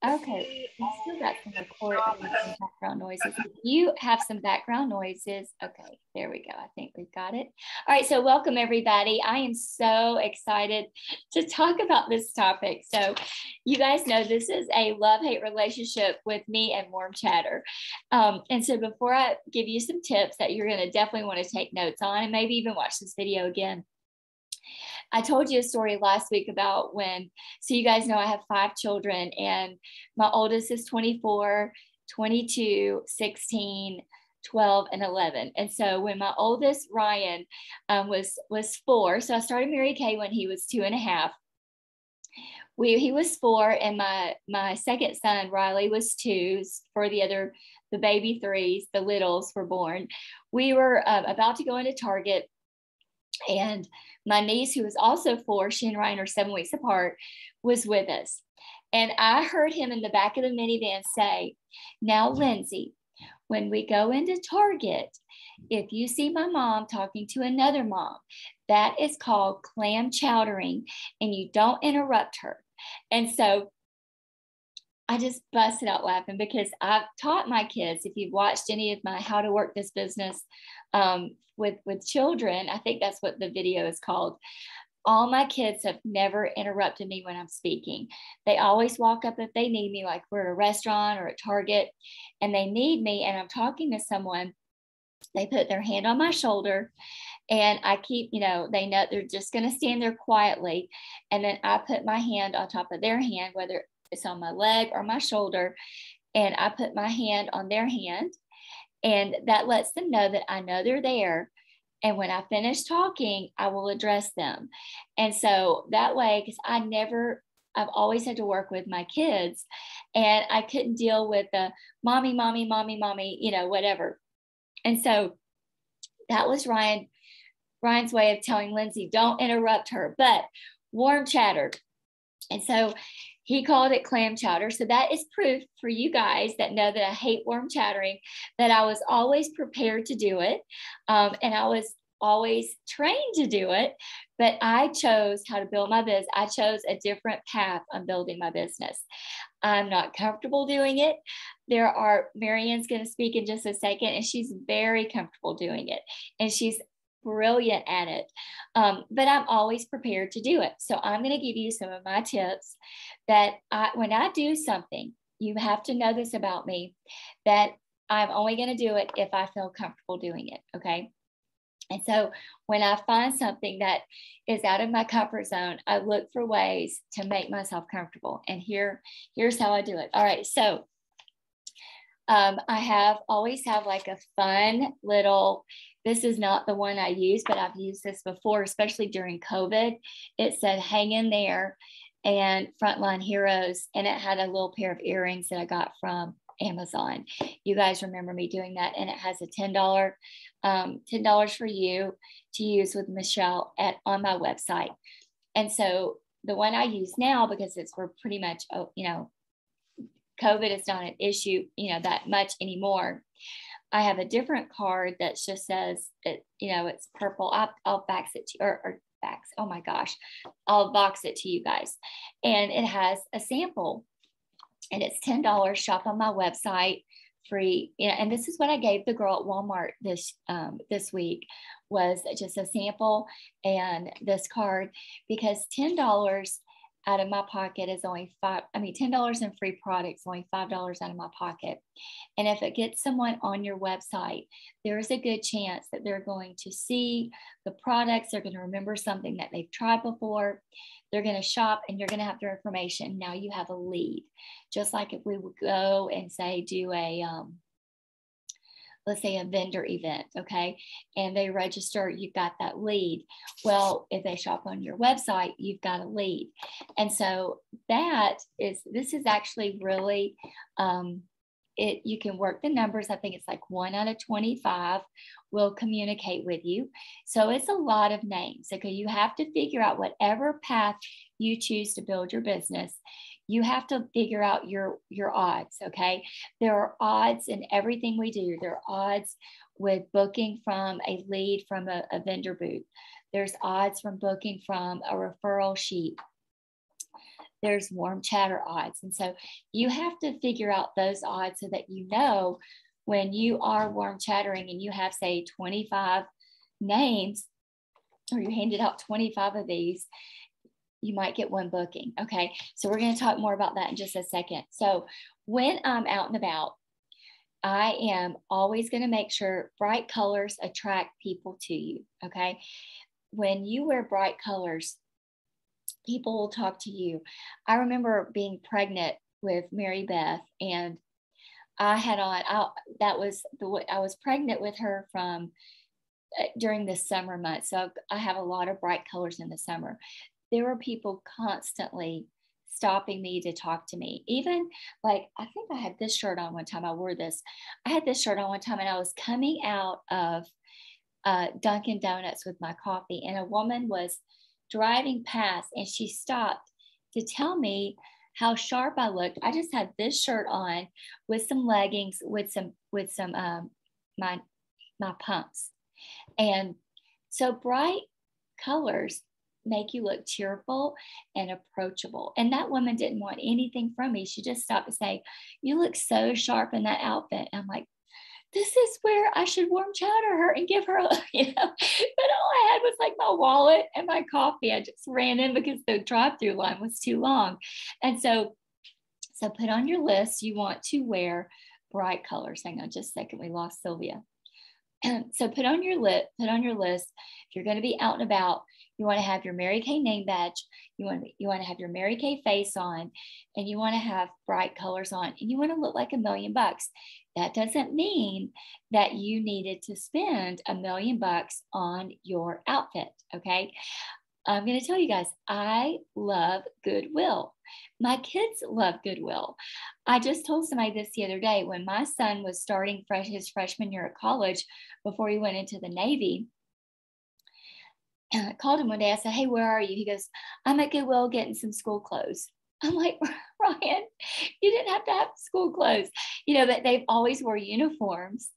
Okay, we still got some some background noises. If you have some background noises, okay, there we go. I think we've got it. All right, so welcome everybody. I am so excited to talk about this topic. So you guys know this is a love-hate relationship with me and Warm Chatter. And so before I give you some tips that you're gonna definitely wanna take notes on and maybe even watch this video again, I told you a story last week about so you guys know I have 5 children and my oldest is 24, 22, 16, 12, and 11. And so when my oldest Ryan was 4, so I started Mary Kay when he was 2.5. He was 4, and my second son Riley was 2. For the baby 3s, the littles were born. We were about to go into Target, and my niece, who was also 4, she and Ryan are 7 weeks apart, was with us. And I heard him in the back of the minivan say, "Now, Lindsay, when we go into Target, if you see my mom talking to another mom, that is called clam chowdering, and you don't interrupt her." And so I just busted out laughing because I've taught my kids, if you've watched any of my How to Work This Business with children, I think that's what the video is called. All my kids have never interrupted me when I'm speaking. They always walk up if they need me, like we're at a restaurant or at Target and they need me and I'm talking to someone. They put their hand on my shoulder and I keep, they know they're just going to stand there quietly. And then I put my hand on top of their hand, whether it's on my leg or my shoulder, and I put my hand on their hand. And that lets them know that I know they're there. And when I finish talking, I will address them. And so that way, because I've always had to work with my kids and I couldn't deal with the mommy, mommy, mommy, mommy, whatever. And so that was Ryan's way of telling Lindsay, don't interrupt her, but Warm Chatter. And so he called it clam chowder. So that is proof for you guys that know that I hate warm chattering, that I was always prepared to do it. And I was always trained to do it, but I chose how to build my business. I chose a different path on building my business. I'm not comfortable doing it. Marianne's going to speak in just a second, and she's very comfortable doing it. And she's brilliant at it. But I'm always prepared to do it. So I'm going to give you some of my tips that when I do something, you have to know this about me, that I'm only going to do it if I feel comfortable doing it. Okay. And so when I find something that is out of my comfort zone, I look for ways to make myself comfortable. And here's how I do it. All right. So I always have like a fun little, this is not the one I use, but I've used this before, especially during COVID. It said, "Hang in there," and Frontline Heroes. And it had a little pair of earrings that I got from Amazon. You guys remember me doing that. And it has a $10 for you to use with Michelle on my website. And so the one I use now, because we're pretty much, COVID is not an issue, that much anymore. I have a different card that just says it's purple. I'll fax it to you, or fax. Oh my gosh, I'll box it to you guys. And it has a sample, and it's $10. Shop on my website, free. And this is what I gave the girl at Walmart this week, was just a sample and this card, because $10 out of my pocket is only $10 in free products, only $5 out of my pocket. And if it gets someone on your website, there's a good chance that they're going to see the products. They're going to remember something that they've tried before. They're going to shop, and you're going to have their information. Now you have a lead. Just like if we would go and say, do let's say a vendor event, okay, and they register, you've got that lead. Well, if they shop on your website, you've got a lead. And so this is actually really, you can work the numbers. I think it's like 1 out of 25 will communicate with you. So it's a lot of names. Okay. You have to figure out whatever path you choose to build your business. You have to figure out your odds. Okay. There are odds in everything we do. There are odds with booking from a lead from a vendor booth. There's odds from booking from a referral sheet. there's warm chatter odds. And so you have to figure out those odds so that you know when you are warm chattering and you have, say, 25 names, or you handed out 25 of these, you might get one booking. Okay. So we're going to talk more about that in just a second. So when I'm out and about, I am always going to make sure bright colors attract people to you. Okay. When you wear bright colors, people will talk to you. I remember being pregnant with Mary Beth, and I had on, I was pregnant with her from during the summer months. So I have a lot of bright colors in the summer. There were people constantly stopping me to talk to me. Even like, I think I had this shirt on one time. I wore this. I had this shirt on one time, and I was coming out of Dunkin' Donuts with my coffee, and a woman was driving past, and she stopped to tell me how sharp I looked. I just had this shirt on with some leggings, with some my pumps. And so bright colors make you look cheerful and approachable. And that woman didn't want anything from me. She just stopped to say, "You look so sharp in that outfit." I'm like, this is where I should warm chatter her and give her, but all I had was like my wallet and my coffee. I just ran in because the drive-through line was too long. And so put on your list, you want to wear bright colors. Hang on just a second. We lost Sylvia. So put on your list, if you're going to be out and about, you want to have your Mary Kay name badge. You want to have your Mary Kay face on, and you want to have bright colors on, and you want to look like $1,000,000. That doesn't mean that you needed to spend $1,000,000 on your outfit. Okay. I'm going to tell you guys, I love Goodwill. My kids love Goodwill. I just told somebody this the other day. When my son was starting his freshman year at college, before he went into the Navy, and I called him one day. I said, "Hey, where are you?" He goes, "I'm at Goodwill getting some school clothes." I'm like, "Ryan, you didn't have to have school clothes." That they've always wore uniforms.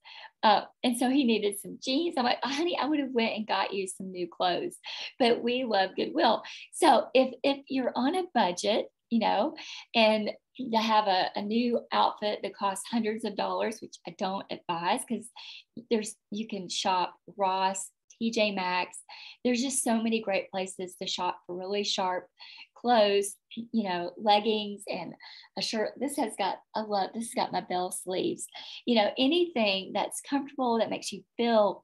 And so he needed some jeans. I'm like, "Honey, I would have went and got you some new clothes." But we love Goodwill. So if you're on a budget, and to have a new outfit that costs hundreds of dollars, which I don't advise, because you can shop Ross, TJ Maxx. There's just so many great places to shop for really sharp clothes, leggings and a shirt. This has got my bell sleeves, anything that's comfortable, that makes you feel,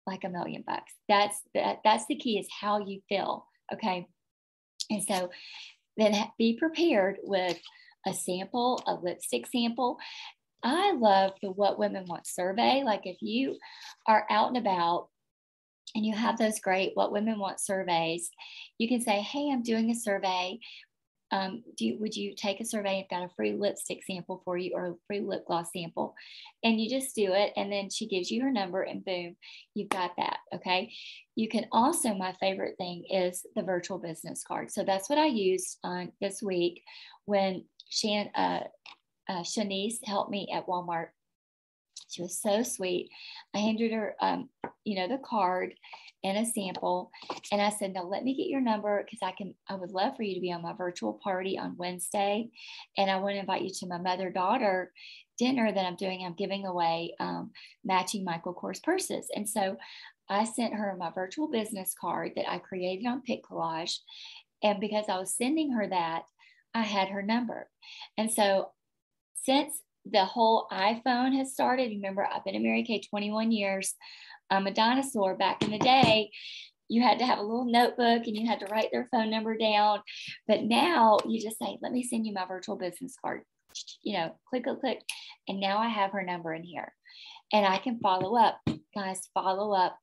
like $1,000,000. That's the key, is how you feel. Okay. And so then be prepared with a sample, a lipstick sample. I love the What Women Want survey. Like if you are out and about and you have those great What Women Want surveys, you can say, "Hey, I'm doing a survey. Would you take a survey? I've got a free lipstick sample for you, or a free lip gloss sample." And you just do it. And then she gives you her number, and boom, you've got that. Okay. You can also, my favorite thing is the virtual business card. So that's what I used this week when Shanice helped me at Walmart. She was so sweet. I handed her, the card and a sample. And I said, "Now let me get your number, because I would love for you to be on my virtual party on Wednesday. And I want to invite you to my mother-daughter dinner that I'm doing. I'm giving away matching Michael Kors purses." And so I sent her my virtual business card that I created on Pic Collage. And because I was sending her that, I had her number. And so since the whole iPhone has started, remember, I've been at Mary Kay 21 years. I'm a dinosaur. Back in the day, you had to have a little notebook and you had to write their phone number down. But now you just say, "Let me send you my virtual business card." Click, click, click. And now I have her number in here. And I can follow up. Guys, follow up.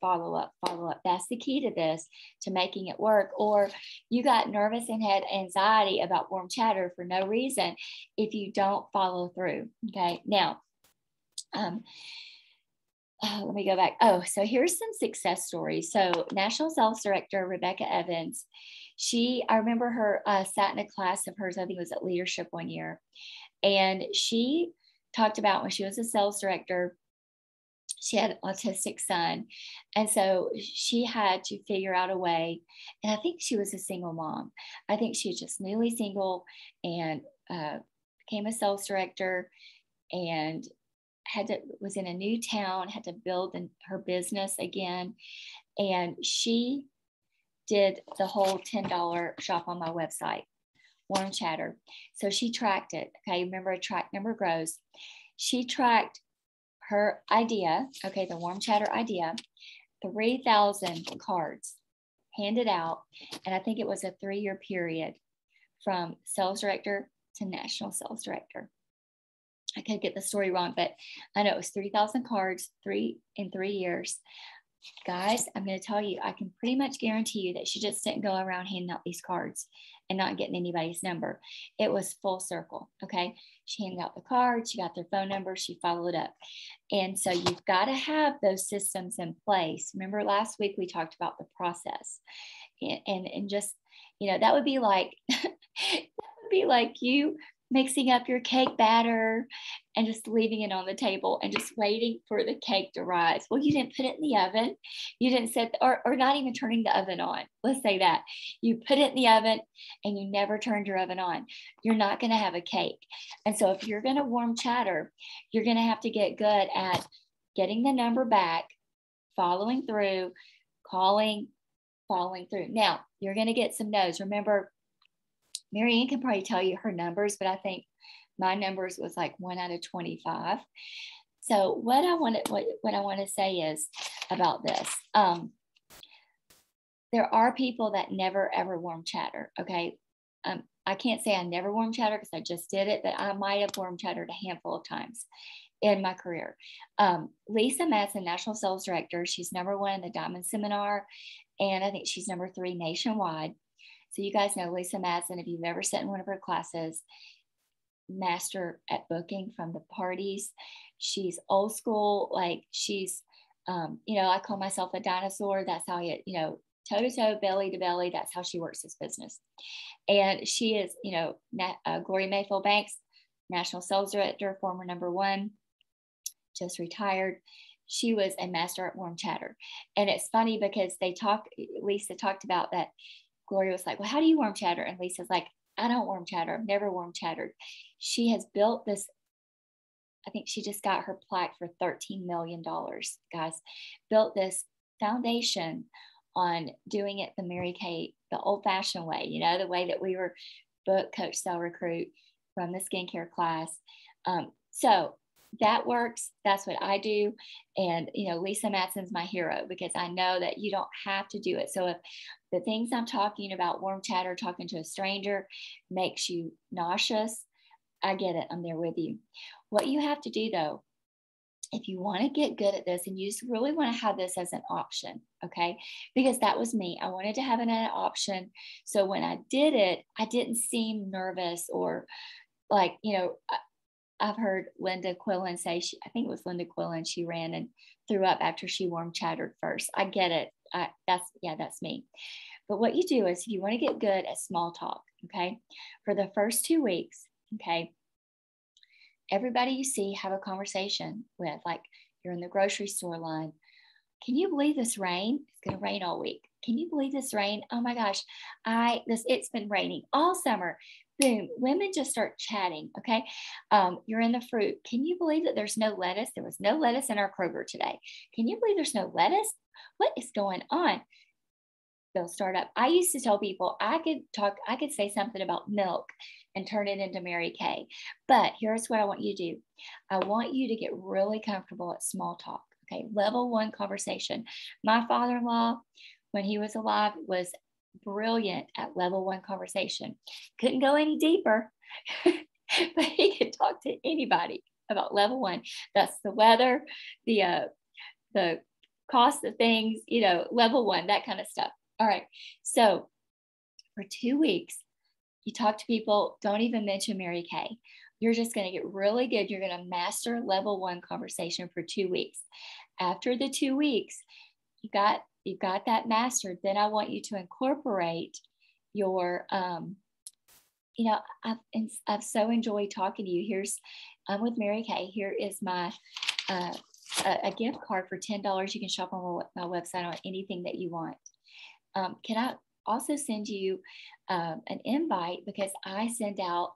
That's the key to this, to making it work. Or you got nervous and had anxiety about warm chatter for no reason if you don't follow through. Okay. Now, let me go back. So here's some success stories. So National Sales Director Rebecca Evans, I remember her sat in a class of hers, I think it was at Leadership one year. And she talked about when she was a sales director, she had an autistic son. And so she had to figure out a way. And I think she was a single mom. I think she was just newly single and became a sales director and was in a new town, had to build her business again. And she did the whole $10 shop on my website, Warm Chatter. So she tracked it. Okay, remember, a track number grows. She tracked her idea, okay, the Warm Chatter idea, 3,000 cards handed out. And I think it was a 3-year period from sales director to national sales director. I could get the story wrong, but I know it was 3,000 cards, in 3 years. Guys, I'm going to tell you, I can pretty much guarantee you that she just didn't go around handing out these cards and not getting anybody's number. It was full circle. Okay. She handed out the cards, she got their phone number, she followed up. And so you've got to have those systems in place. Remember last week we talked about the process and just, that would be like, you mixing up your cake batter and just leaving it on the table and just waiting for the cake to rise. Well, you didn't put it in the oven. You didn't set, or not even turning the oven on. Let's say that. You put it in the oven and you never turned your oven on. You're not going to have a cake. And so if you're going to Warm Chatter, you're going to have to get good at getting the number back, following through, calling, following through. Now, you're going to get some no's. Remember, Marianne can probably tell you her numbers, but I think my numbers was like 1 out of 25. So what I want to say is about this. There are people that never ever Warm Chatter. Okay. I can't say I never Warm Chatter because I just did it, but I might have Warm Chattered a handful of times in my career. Lisa Madsen, National Sales Director. She's number 1 in the Diamond Seminar. And I think she's number 3 nationwide. So you guys know Lisa Madsen, if you've ever sat in one of her classes, master at booking from the parties. She's old school, like she's, I call myself a dinosaur. That's how toe to toe, belly to belly. That's how she works this business. And she is, Gloria Mayfield Banks, National Sales Director, former number 1, just retired. She was a master at Warm Chatter. And it's funny because Lisa talked about that. Gloria was like, well, how do you Warm Chatter? And Lisa's like, I don't Warm Chatter. I've never Warm Chattered. She has built this. I think she just got her plaque for $13 million, guys. Built this foundation on doing it the Mary Kay, the old fashioned way, the way that we were book, coach, sell, recruit from the skincare class. So that works. That's what I do. And, Lisa Madsen's my hero because I know that you don't have to do it. So if the things I'm talking about, Warm Chatter, talking to a stranger, makes you nauseous, I get it. I'm there with you. What you have to do though, if you want to get good at this and you just really want to have this as an option, okay? Because that was me. I wanted to have an option. So when I did it, I didn't seem nervous or like, I've heard Linda Quillen say, I think it was Linda Quillen, she ran and threw up after she Warm Chattered first. I get it. That's me. But what you do is if you want to get good at small talk, okay, for the first 2 weeks, okay, everybody you see, have a conversation with, like you're in the grocery store line. Can you believe this rain? It's going to rain all week. Can you believe this rain? Oh my gosh, it's been raining all summer. Boom, women just start chatting, okay? You're in the fruit. Can you believe that there's no lettuce? There was no lettuce in our Kroger today. Can you believe there's no lettuce? What is going on? They'll start up. I used to tell people I could say something about milk and turn it into Mary Kay. But here's what I want you to do. I want you to get really comfortable at small talk, okay? Level 1 conversation. My father-in-law, when he was alive, was brilliant at level 1 conversation. Couldn't go any deeper, but he could talk to anybody about level 1. That's the weather, the cost of things, level 1, that kind of stuff. All right. So for 2 weeks, you talk to people, don't even mention Mary Kay. You're just going to get really good. You're going to master level 1 conversation for 2 weeks. After the 2 weeks, you've got that mastered. Then I want you to incorporate your, I've so enjoyed talking to you. I'm with Mary Kay. Here is my a gift card for $10. You can shop on my website on anything that you want. Can I also send you an invite, because I send out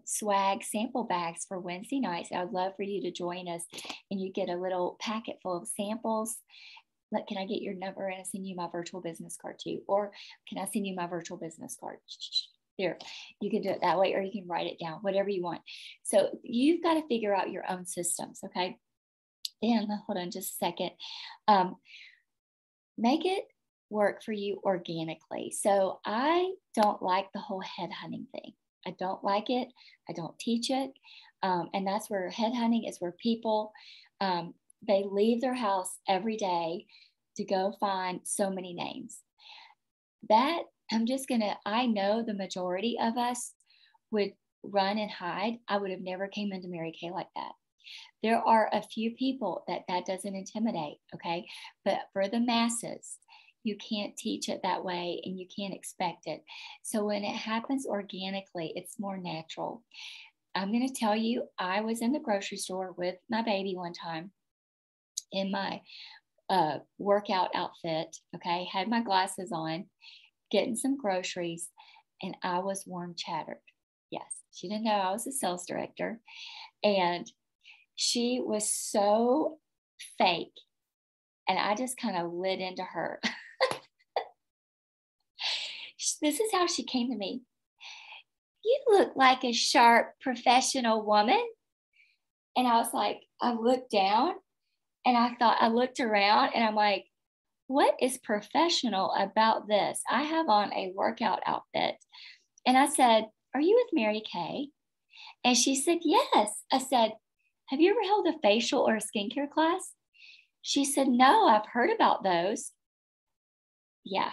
swag sample bags for Wednesday nights. I would love for you to join us, and you get a little packet full of samples. Can I get your number and I send you my virtual business card too? Or can I send you my virtual business card? There, you can do it that way, or you can write it down, whatever you want. So you've got to figure out your own systems, okay? And hold on just a second. Make it work for you organically. So I don't like the whole headhunting thing. I don't like it. I don't teach it. And that's where headhunting is, where people, they leave their house every day to go find so many names. That I know the majority of us would run and hide. I would have never came into Mary Kay like that. There are a few people that doesn't intimidate, okay? But for the masses, you can't teach it that way, and you can't expect it. So when it happens organically, it's more natural. I'm going to tell you, I was in the grocery store with my baby one time in my workout outfit, okay? Had my glasses on, getting some groceries, and I was warm chattered. Yes, she didn't know I was a sales director. And she was so fake. And I just kind of lit into her. This is how she came to me. You look like a sharp professional woman. And I was like, I looked down and I looked around and I'm like, what is professional about this? I have on a workout outfit. And I said, are you with Mary Kay? And she said, yes. I said, have you ever held a facial or a skincare class? She said, no, I've heard about those. Yeah,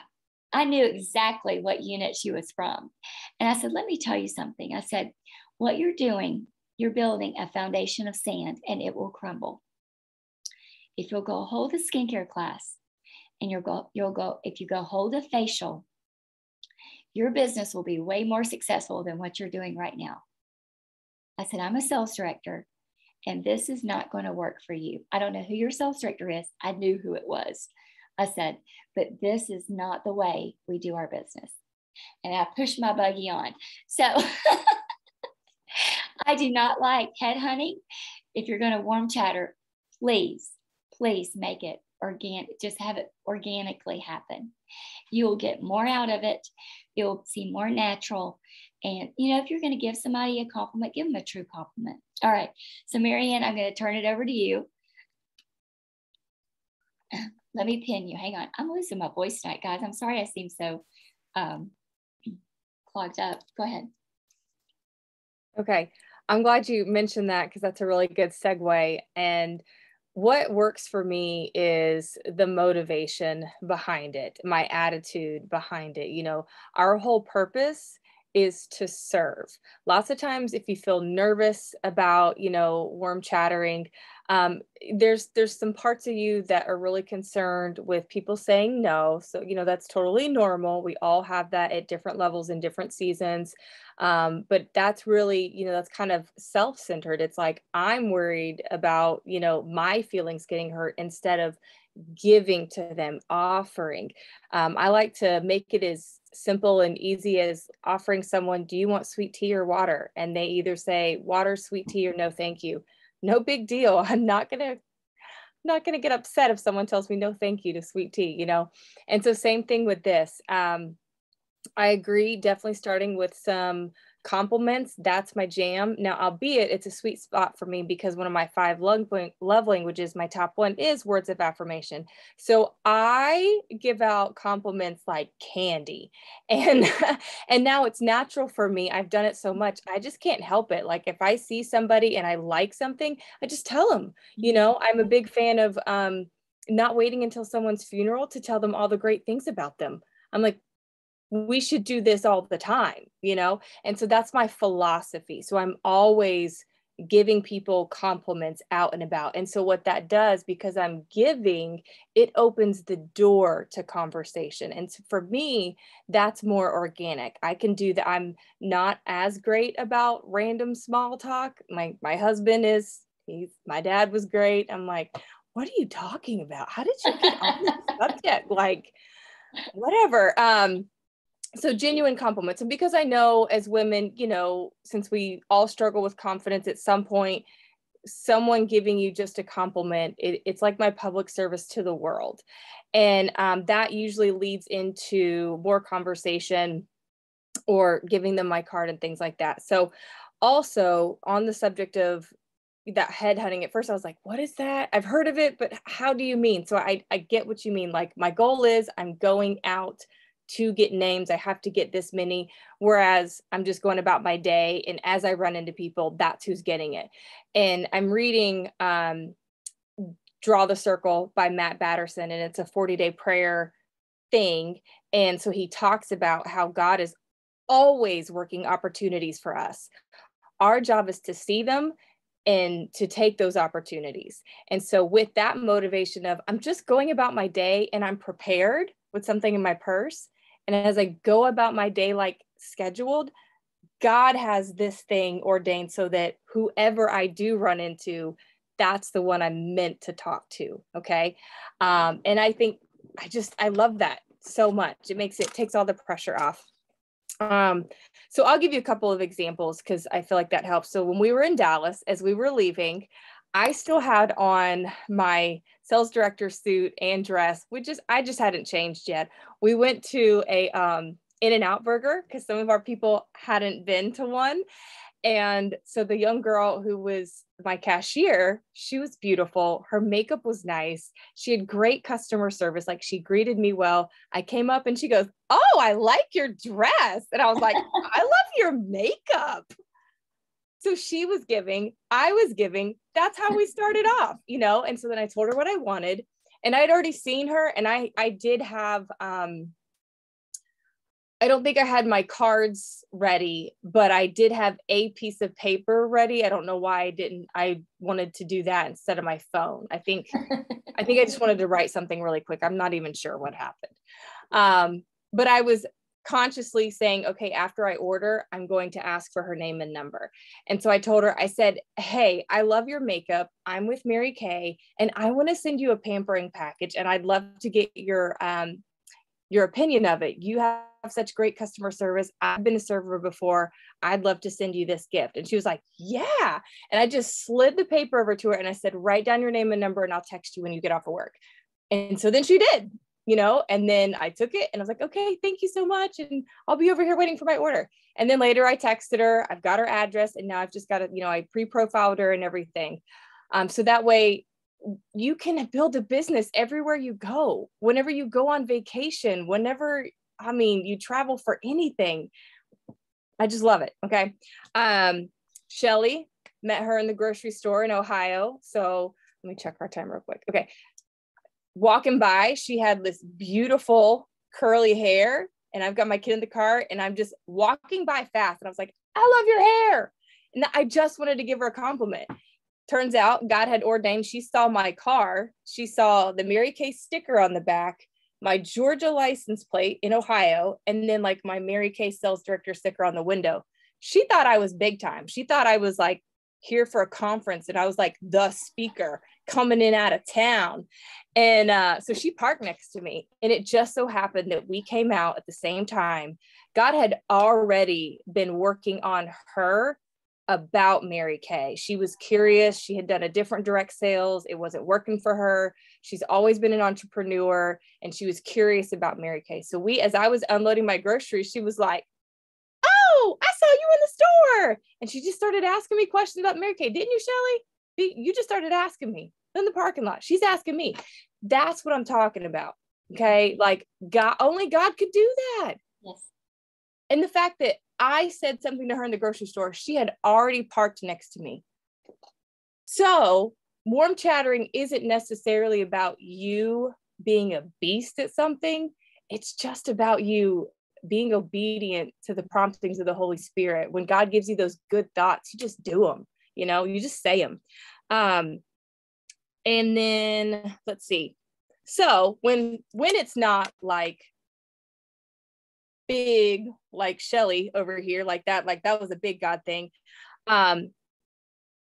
I knew exactly what unit she was from. And I said, let me tell you something. I said, what you're doing, you're building a foundation of sand and it will crumble. If you'll go hold a skincare class and if you go hold a facial, your business will be way more successful than what you're doing right now. I said, I'm a sales director and this is not going to work for you. I don't know who your sales director is. I knew who it was. I said, but this is not the way we do our business. And I pushed my buggy on. So I do not like headhunting. If you're going to warm chatter, please make it organic. Just have it organically happen. You'll get more out of it. You'll see more natural. And, if you're going to give somebody a compliment, give them a true compliment. All right. So Marianne, I'm going to turn it over to you. Let me pin you. Hang on. I'm losing my voice tonight, guys. I'm sorry I seem so clogged up. Go ahead. Okay. I'm glad you mentioned that, because that's a really good segue. And what works for me is the motivation behind it, my attitude behind it. Our whole purpose is to serve. Lots of times, if you feel nervous about, warm chattering, there's some parts of you that are really concerned with people saying no. So, that's totally normal. We all have that at different levels in different seasons. But that's really, that's kind of self-centered. It's like, I'm worried about, my feelings getting hurt instead of giving to them, offering. I like to make it as simple and easy as offering someone, do you want sweet tea or water? And they either say water, sweet tea, or no, thank you. No big deal. I'm not going to get upset if someone tells me no, thank you to sweet tea, And so same thing with this. I agree. Definitely starting with some compliments. That's my jam. Now, albeit it's a sweet spot for me, because one of my 5 love languages, my top one, is words of affirmation. So I give out compliments like candy, and and now it's natural for me. I've done it so much, I just can't help it. Like, if I see somebody and I like something, I just tell them. I'm a big fan of not waiting until someone's funeral to tell them all the great things about them. I'm like, we should do this all the time, And so that's my philosophy. So I'm always giving people compliments out and about. And so what that does, because I'm giving, it opens the door to conversation. And so for me, that's more organic. I can do that. I'm not as great about random small talk. My husband is My dad was great. I'm like, what are you talking about? How did you get on this subject? Like, whatever. So genuine compliments. And because I know as women, you know, since we all struggle with confidence at some point, someone giving you just a compliment, it's like my public service to the world. And that usually leads into more conversation or giving them my card and things like that. So also on the subject of that headhunting, at first I was like, what is that? I've heard of it, but how do you mean? So I get what you mean. Like, my goal is I'm going out to get names. I have to get this many, whereas I'm just going about my day. And as I run into people, that's who's getting it. And I'm reading Draw the Circle by Matt Batterson, and it's a 40-day prayer thing. And so he talks about how God is always working opportunities for us. Our job is to see them and to take those opportunities. And so with that motivation of, I'm just going about my day and I'm prepared with something in my purse. And as I go about my day, like scheduled, God has this thing ordained so that whoever I do run into, that's the one I'm meant to talk to. Okay. And I think I love that so much. It takes all the pressure off. So I'll give you a couple of examples because I feel like that helps. So when we were in Dallas, as we were leaving, I still had on my sales director suit and dress, I just hadn't changed yet. We went to a In-N-Out Burger because some of our people hadn't been to one. And so the young girl who was my cashier, she was beautiful. Her makeup was nice. She had great customer service. Like, she greeted me well. I came up and she goes, "Oh, I like your dress." And I was like, "I love your makeup." So she was giving, I was giving. That's how we started off, you know? And so then I told her what I wanted, and I'd already seen her. And I did have, I don't think I had my cards ready, but I did have a piece of paper ready. I don't know why I didn't. I wanted to do that instead of my phone. I think I just wanted to write something really quick. I'm not even sure what happened. But I was consciously saying, okay, after I order, I'm going to ask for her name and number. And so I told her, I said, "Hey, I love your makeup. I'm with Mary Kay, and I want to send you a pampering package, and I'd love to get your opinion of it. You have such great customer service. I've been a server before. I'd love to send you this gift." And she was like, "Yeah." And I just slid the paper over to her and I said, "Write down your name and number and I'll text you when you get off of work." And so then she did, you know, and then I took it and I was like, "Okay, thank you so much. And I'll be over here waiting for my order." And then later I texted her, I've got her address, and now I've just got it, you know, I pre-profiled her and everything. So that way you can build a business everywhere you go, whenever you go on vacation, whenever, I mean, you travel for anything. I just love it. Okay. Shelly, met her in the grocery store in Ohio. So let me check our time real quick. Okay. Walking by, she had this beautiful curly hair, and I've got my kid in the car, and I'm just walking by fast. And I was like, "I love your hair." And I just wanted to give her a compliment. Turns out God had ordained, she saw my car. She saw the Mary Kay sticker on the back, my Georgia license plate in Ohio, and then like my Mary Kay sales director sticker on the window. She thought I was big time. She thought I was like here for a conference, and I was like the speaker coming in out of town. And so she parked next to me, and it just so happened that we came out at the same time. God had already been working on her about Mary Kay. She was curious. She had done a different direct sales. It wasn't working for her. She's always been an entrepreneur, and she was curious about Mary Kay. So as I was unloading my groceries, she was like, "Oh, I saw you in the store." And she just started asking me questions about Mary Kay. "Didn't you, Shelly? You just started asking me in the parking lot." She's asking me. That's what I'm talking about. Okay. Like, only God could do that. Yes. And the fact that I said something to her in the grocery store, she had already parked next to me. So warm chattering isn't necessarily about you being a beast at something. It's just about you being obedient to the promptings of the Holy Spirit. When God gives you those good thoughts, you just do them, you know, you just say them. And then let's see. So when it's not like big, like Shelly over here, like that was a big God thing.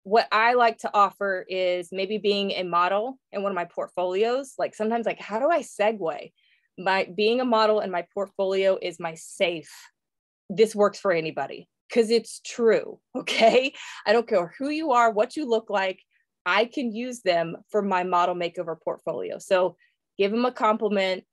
what I like to offer is maybe being a model in one of my portfolios. Like sometimes, like, how do I segue? Being a model in my portfolio is my safe. This works for anybody because it's true. Okay. I don't care who you are, what you look like. I can use them for my model makeover portfolio. So give them a compliment,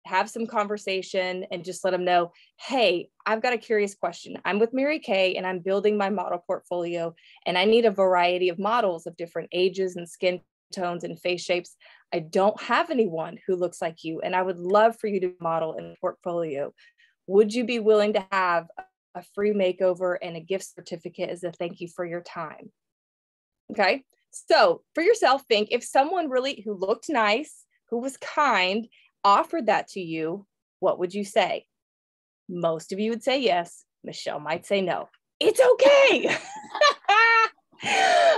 have some conversation, and just let them know, hey, I've got a curious question. I'm with Mary Kay and I'm building my model portfolio, and I need a variety of models of different ages and skin tones and face shapes. I don't have anyone who looks like you, and I would love for you to model in the portfolio. Would you be willing to have a free makeover and a gift certificate as a thank you for your time? Okay. So for yourself, think if someone really who looked nice, who was kind, offered that to you, what would you say? Most of you would say yes. Michelle might say no. It's okay.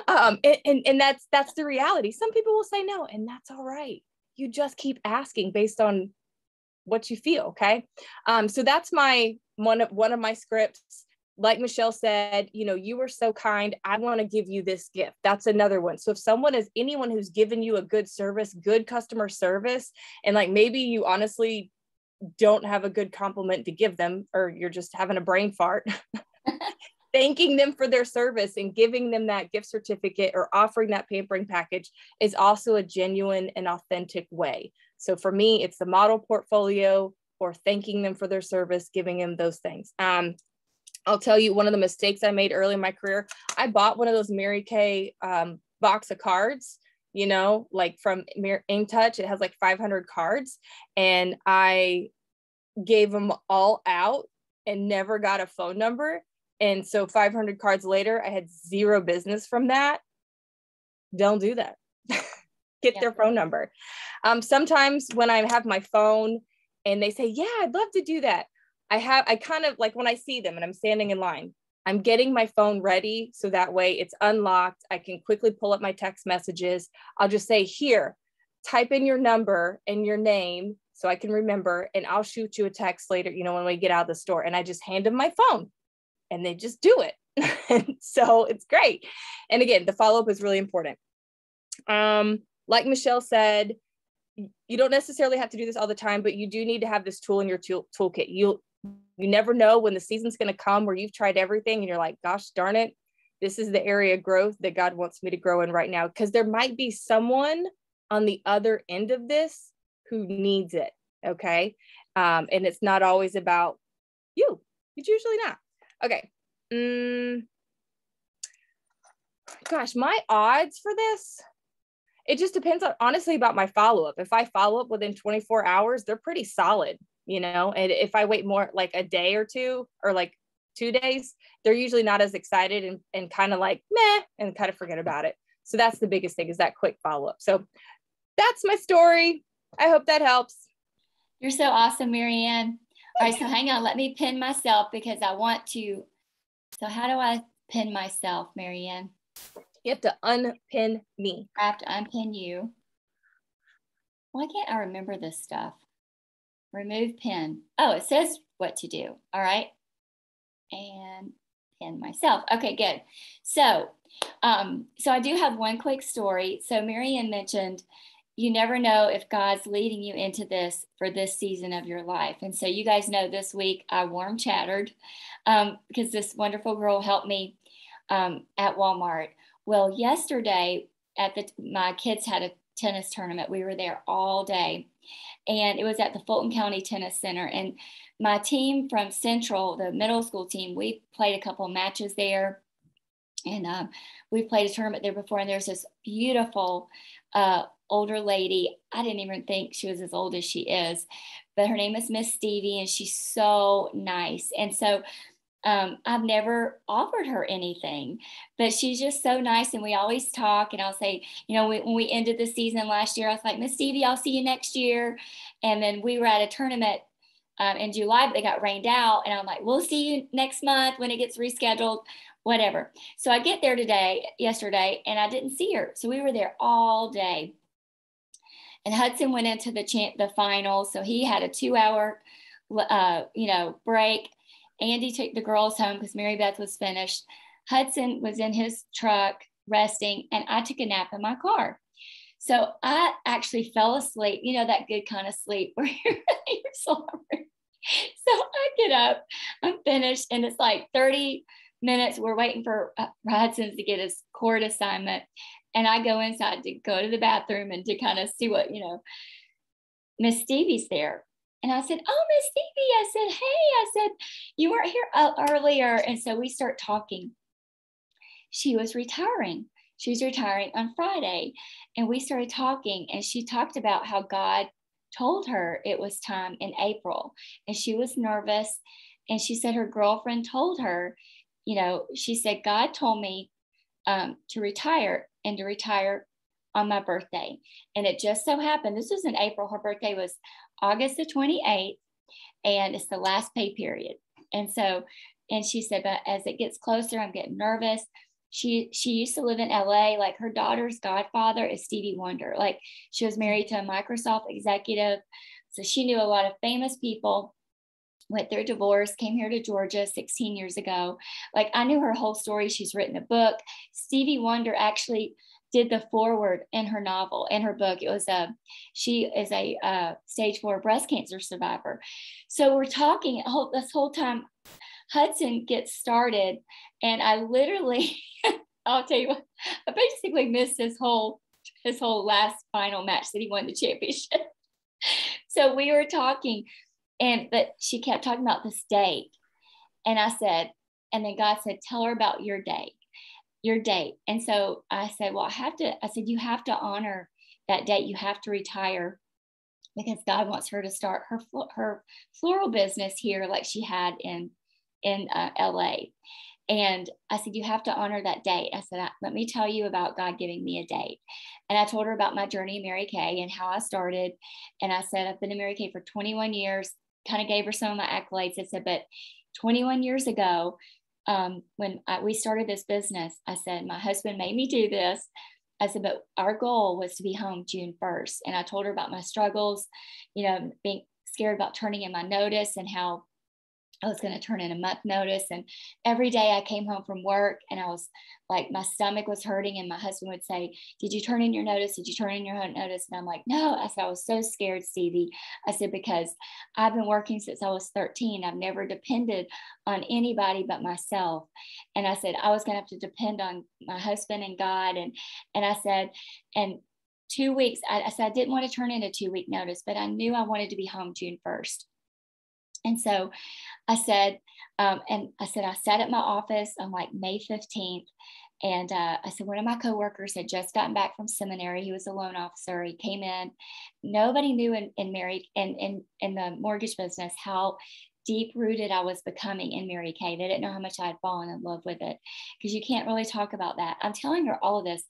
And that's the reality. Some people will say no, and that's all right. You just keep asking based on what you feel. Okay. So that's one of my scripts. Like Michelle said, you were so kind. I want to give you this gift. That's another one. So if anyone who's given you a good service, good customer service, and like maybe you honestly don't have a good compliment to give them, or you're just having a brain fart, thanking them for their service and giving them that gift certificate or offering that pampering package is also a genuine and authentic way. So for me, it's the model portfolio or thanking them for their service, giving them those things. I'll tell you one of the mistakes I made early in my career. I bought one of those Mary Kay box of cards, like from InkTouch. It has like 500 cards, and I gave them all out and never got a phone number. And so 500 cards later, I had zero business from that. Don't do that. Get their phone number. Sometimes when I have my phone and they say, yeah, I'd love to do that. I kind of like when I see them and I'm standing in line, I'm getting my phone ready. So that way it's unlocked. I can quickly pull up my text messages. I'll just say, here, type in your number and your name so I can remember, and I'll shoot you a text later, when we get out of the store. And I just hand them my phone and they just do it. So it's great. And again, the follow-up is really important. Like Michelle said, you don't necessarily have to do this all the time, but you do need to have this tool in your toolkit. You never know when the season's going to come where you've tried everything and you're like, gosh darn it, this is the area of growth that God wants me to grow in right now. Because there might be someone on the other end of this who needs it. Okay. And it's not always about you. It's usually not. Okay. Gosh, my odds for this, it just depends on, honestly, about my follow-up. If I follow up within 24 hours, they're pretty solid, and if I wait more like a day or two or like 2 days, they're usually not as excited and kind of like meh and kind of forget about it. So that's the biggest thing, is that quick follow-up. So that's my story. I hope that helps. You're so awesome, Marianne. All right, so hang on, let me pin myself because I want to. So how do I pin myself, Marianne? You have to unpin me. I have to unpin you. Why can't I remember this stuff? Remove pin. Oh, it says what to do. All right. And pin myself. Okay, good. So I do have one quick story. So Marianne mentioned you never know if God's leading you into this for this season of your life. And so you guys know this week I warm chattered because this wonderful girl helped me at Walmart. Well, yesterday my kids had a tennis tournament. We were there all day, and it was at the Fulton County Tennis Center. And my team from Central, the middle school team, we played a couple of matches there, and we played a tournament there before. And there's this beautiful older lady. I didn't even think she was as old as she is, but her name is Miss Stevie, and she's so nice. And so I've never offered her anything, but she's just so nice. And we always talk, and I'll say, when we ended the season last year, I was like, Miss Stevie, I'll see you next year. And then we were at a tournament in July, but they got rained out. And I'm like, we'll see you next month when it gets rescheduled, whatever. So I get there yesterday, and I didn't see her. So we were there all day. And Hudson went into the finals. So he had a 2-hour, break. Andy took the girls home because Mary Beth was finished. Hudson was in his truck resting, and I took a nap in my car. So I actually fell asleep, you know, that good kind of sleep where you're slumbering. So I get up, I'm finished, and it's like 30 minutes. We're waiting for Hudson to get his court assignment. And I go inside to go to the bathroom and to kind of see what, you know, Miss Stevie's there. And I said, oh, Miss Stevie, I said, hey, I said, you weren't here earlier. And so we start talking. She was retiring. She was retiring on Friday. And we started talking, and she talked about how God told her it was time in April. And she was nervous. And she said her girlfriend told her, you know, she said, God told me to retire, and to retire on my birthday. And it just so happened, this was in April. Her birthday was August the 28th, and it's the last pay period. And so, and she said, but as it gets closer, I'm getting nervous. She used to live in LA. Like, her daughter's godfather is Stevie Wonder. Like, she was married to a Microsoft executive. So she knew a lot of famous people, went through a divorce, came here to Georgia 16 years ago. Like, I knew her whole story. She's written a book. Stevie Wonder actually did the foreword in her novel, in her book. It was she is a stage 4 breast cancer survivor. So we're talking this whole time. Hudson gets started, and I literally, I'll tell you what, I basically missed his whole last final match that he won the championship. So we were talking, but she kept talking about this date. And I said, and then God said, tell her about your date. And so I said, well, I said, you have to honor that date. You have to retire, because God wants her to start her floral business here, like she had in LA. And I said, you have to honor that date. I said, let me tell you about God giving me a date. And I told her about my journey in Mary Kay and how I started. And I said, I've been in Mary Kay for 21 years, kind of gave her some of my accolades. I said, but 21 years ago, when we started this business, I said, my husband made me do this. I said, but our goal was to be home June 1st. And I told her about my struggles, you know, being scared about turning in my notice, and how I was going to turn in a month notice. And every day I came home from work, and I was like, my stomach was hurting. And my husband would say, did you turn in your notice? Did you turn in your notice? And I'm like, no. I said, I was so scared, Stevie. I said, because I've been working since I was 13. I've never depended on anybody but myself. And I said, I was going to have to depend on my husband and God. And I said, and 2 weeks, I said, I didn't want to turn in a 2-week notice, but I knew I wanted to be home June 1st. And so I said, I sat at my office on like May 15th. And I said, one of my coworkers had just gotten back from seminary. He was a loan officer. He came in. Nobody knew in the mortgage business how deep rooted I was becoming in Mary Kay. They didn't know how much I had fallen in love with it, because you can't really talk about that. I'm telling her all of this.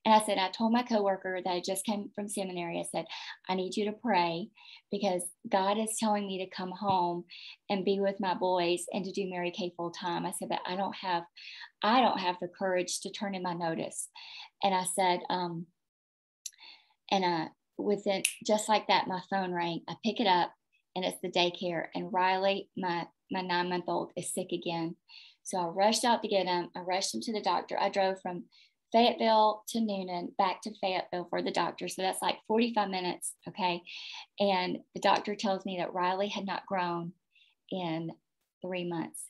And I said, I told my coworker that I just came from seminary, I said, I need you to pray, because God is telling me to come home and be with my boys and to do Mary Kay full time. I said, but I don't have the courage to turn in my notice. And I said, within just like that, my phone rang. I pick it up, and it's the daycare. And Riley, my 9-month-old, is sick again. So I rushed out to get him. I rushed him to the doctor. I drove from Fayetteville to Newnan, back to Fayetteville for the doctor. So that's like 45 minutes. Okay. And the doctor tells me that Riley had not grown in 3 months.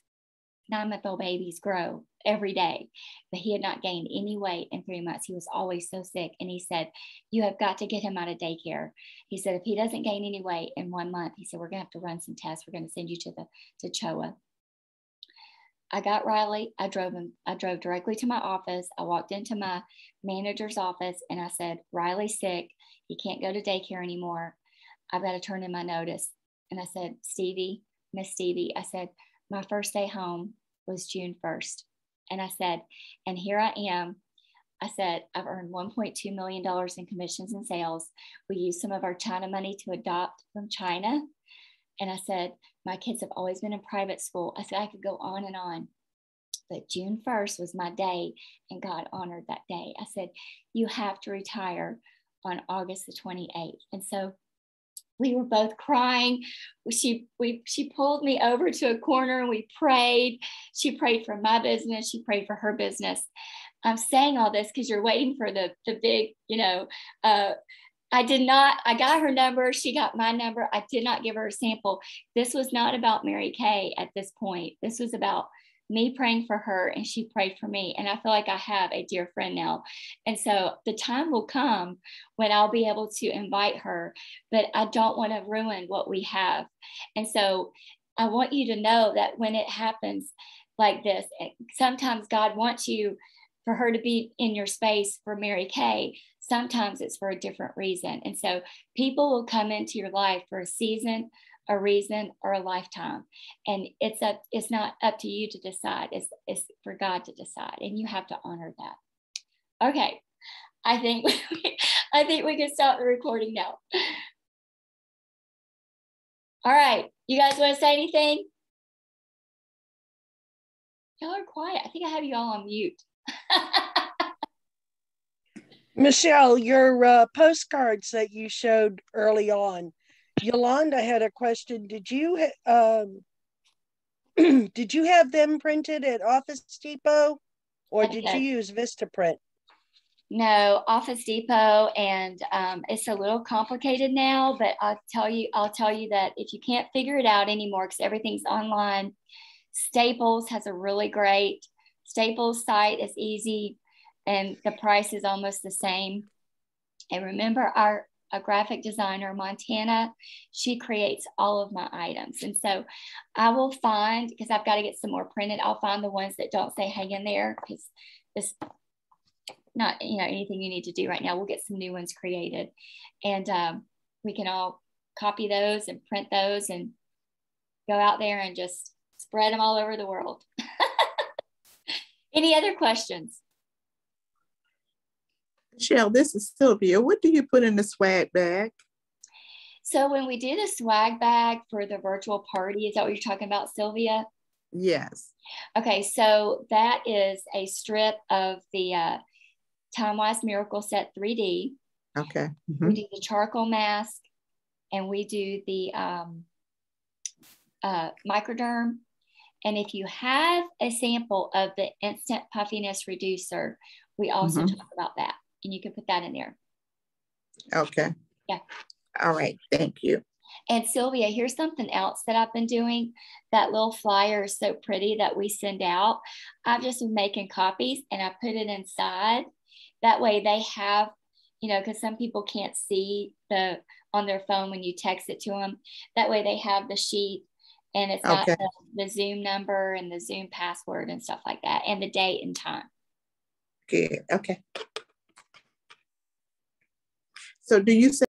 9-month-old babies grow every day, but he had not gained any weight in 3 months. He was always so sick. And he said, you have got to get him out of daycare. He said, if he doesn't gain any weight in 1 month, he said, we're going to have to run some tests. We're going to send you to CHOA. I got Riley. I drove directly to my office. I walked into my manager's office, and I said, Riley's sick. He can't go to daycare anymore. I've got to turn in my notice. And I said, Miss Stevie, I said, my first day home was June 1st. And I said, and here I am. I said, I've earned $1.2 million in commissions and sales. We used some of our China money to adopt from China. And I said, my kids have always been in private school. I said, I could go on and on. But June 1st was my day, and God honored that day. I said, you have to retire on August the 28th. And so we were both crying. She pulled me over to a corner and we prayed. She prayed for my business. She prayed for her business. I'm saying all this because you're waiting for the big, I got her number. She got my number. I did not give her a sample. This was not about Mary Kay at this point. This was about me praying for her, and she prayed for me. And I feel like I have a dear friend now. And so the time will come when I'll be able to invite her, but I don't want to ruin what we have. And so I want you to know that when it happens like this, sometimes God wants you for her to be in your space for Mary Kay. Sometimes it's for a different reason. And so people will come into your life for a season, a reason, or a lifetime. And it's not up to you to decide. It's for God to decide. And you have to honor that. Okay. I think we can stop the recording now. All right. You guys want to say anything? Y'all are quiet. I think I have you all on mute. Michelle, your postcards that you showed early on, Yolanda had a question. Did you have them printed at Office Depot, or did you use Vistaprint? No, Office Depot, and it's a little complicated now, but I'll tell you that if you can't figure it out anymore because everything's online, Staples has a really great Staples site. It's easy and the price is almost the same. And remember, a graphic designer, Montana, she creates all of my items. And so I will find, because I've got to get some more printed, I'll find the ones that don't say hang in there, because it's not anything you need to do right now. We'll get some new ones created, and we can all copy those and print those and go out there and just spread them all over the world. Any other questions? Michelle, this is Sylvia. What do you put in the swag bag? So when we do the swag bag for the virtual party, is that what you're talking about, Sylvia? Yes. Okay, so that is a strip of the Time-Wise Miracle Set 3D. Okay. Mm-hmm. We do the charcoal mask, and we do the microderm. And if you have a sample of the Instant Puffiness Reducer, we also talk about that. And you can put that in there. Okay. Yeah. All right. Thank you. And Sylvia, here's something else that I've been doing. That little flyer is so pretty that we send out. I've just been making copies and I put it inside. That way they have, because some people can't see on their phone when you text it to them. That way they have the sheet, and it's got the Zoom number and the Zoom password and stuff like that, and the date and time. Good. Okay. So do you say